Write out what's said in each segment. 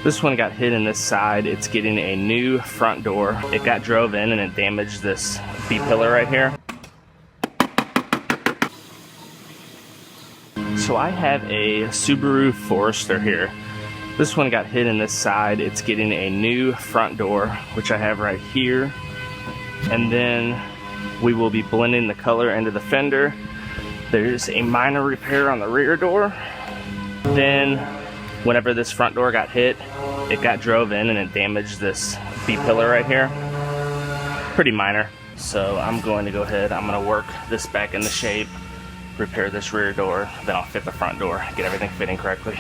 This one got hit in this side. It's getting a new front door. It got drove in and it damaged this B-pillar right here. So I have a Subaru Forester here. This one got hit in this side. It's getting a new front door, which I have right here. And then we will be blending the color into the fender. There's a minor repair on the rear door. Then whenever this front door got hit, it got drove in and it damaged this B-pillar right here. Pretty minor. So I'm going to go ahead, I'm going to work this back into shape, repair this rear door, then I'll fit the front door, get everything fitting correctly.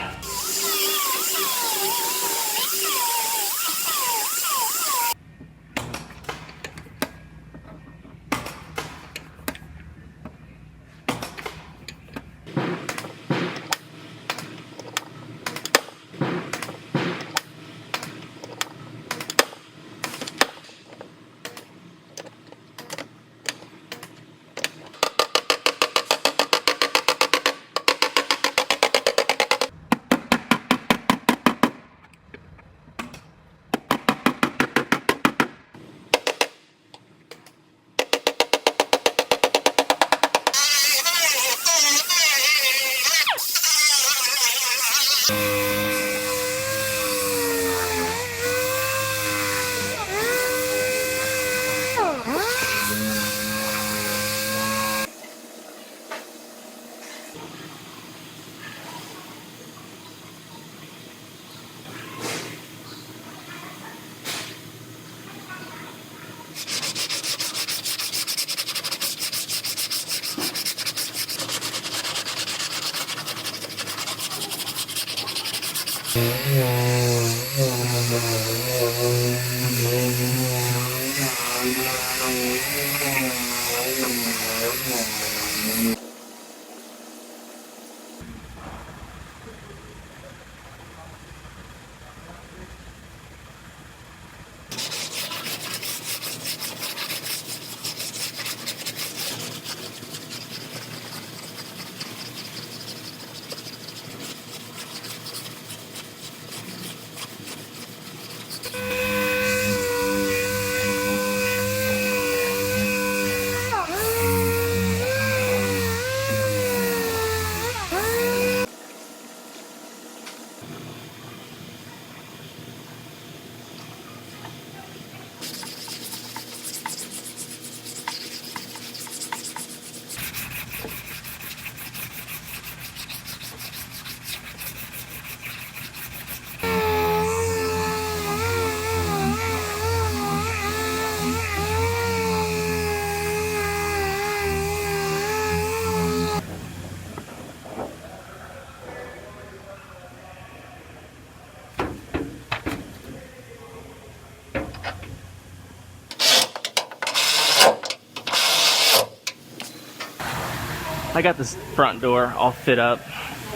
I got this front door all fit up,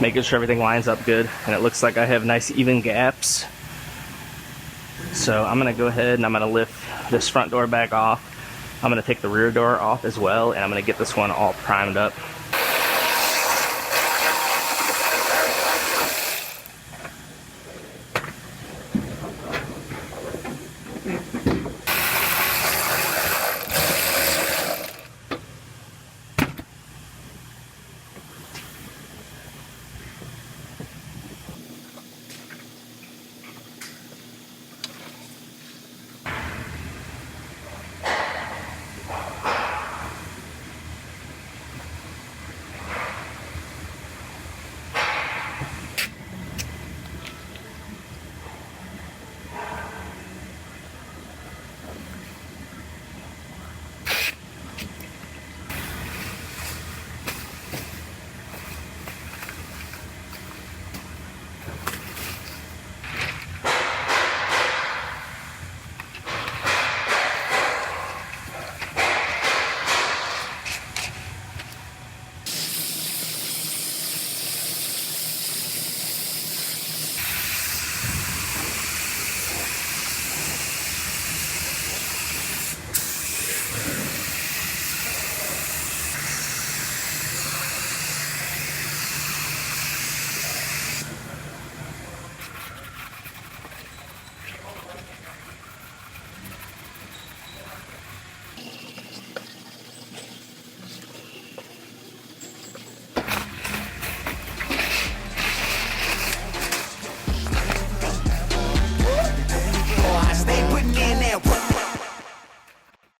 making sure everything lines up good, and it looks like I have nice even gaps. So I'm gonna go ahead and I'm gonna lift this front door back off. I'm gonna take the rear door off as well, and I'm gonna get this one all primed up.